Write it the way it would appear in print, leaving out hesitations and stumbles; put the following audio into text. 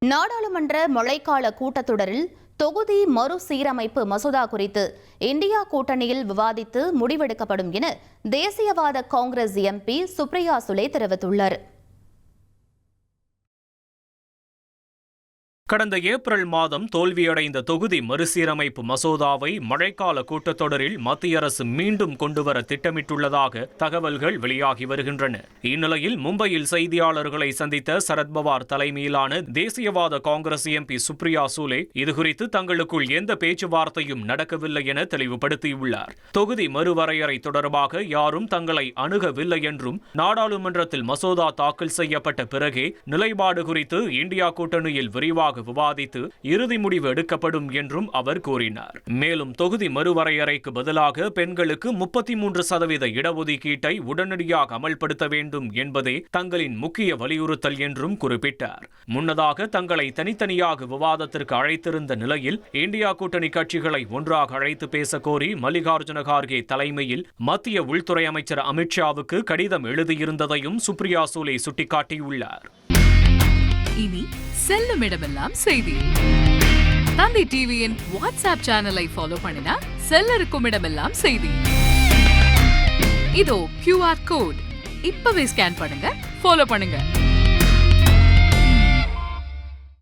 நாடாளுமன்ற மழைக்கால கூட்டத்தொடரில் தொகுதி மறுசீரமைப்பு மசோதா குறித்து இந்தியா கூட்டணியில் விவாதித்து முடிவெடுக்கப்படும் என தேசியவாத காங்கிரஸ் எம்பி சுப்ரியா சுலே தெரிவித்துள்ளார். கடந்த ஏப்ரல் மாதம் தோல்வியடைந்த தொகுதி மறுசீரமைப்பு மசோதாவை மழைக்கால கூட்டத்தொடரில் மத்திய அரசு மீண்டும் கொண்டுவர திட்டமிட்டுள்ளதாக தகவல்கள் வெளியாகி வருகின்றன. இந்நிலையில் மும்பையில் செய்தியாளர்களை சந்தித்த சரத்பவார் தலைமையிலான தேசியவாத காங்கிரஸ் எம்பி சுப்ரியா சுலே இதுகுறித்து தங்களுக்குள் எந்த பேச்சுவார்த்தையும் நடக்கவில்லை என தெளிவுபடுத்தியுள்ளார். தொகுதி மறுவரையறை தொடர்பாக யாரும் தங்களை அணுகவில்லை என்றும் நாடாளுமன்றத்தில் மசோதா தாக்கல் செய்யப்பட்ட பிறகே நிலைப்பாடு குறித்து இந்தியா கூட்டணியில் விரிவாக விவாதித்து இறுதி முடிவு எடுக்கப்படும் என்றும் அவர் கூறினார். மேலும் தொகுதி மறுவரையறைக்கு பதிலாக பெண்களுக்கு 33% இடஒதுக்கீட்டை உடனடியாக அமல்படுத்த வேண்டும் என்பதே தங்களின் முக்கிய வலியுறுத்தல் என்றும் குறிப்பிட்டார். முன்னதாக தங்களை தனித்தனியாக விவாதத்திற்கு அழைத்திருந்த நிலையில் இந்தியா கூட்டணி கட்சிகளை ஒன்றாக அழைத்து பேச கோரி மல்லிகார்ஜுன கார்கே தலைமையில் மத்திய உள்துறை அமைச்சர் அமித்ஷாவுக்கு கடிதம் எழுதியிருந்ததையும் சுப்ரியா சுலே சுட்டிக்காட்டியுள்ளார். இனி செல்லும் இடமெல்லாம் செய்தி. தந்தி டிவியின் வாட்ஸ்அப் சேனலை ஃபாலோ பண்ணினா செல்ல இருக்கும் இடமெல்லாம் செய்தி. இதோ QR கோட் இப்பவே ஸ்கேன் பண்ணுங்க, ஃபாலோ பண்ணுங்க.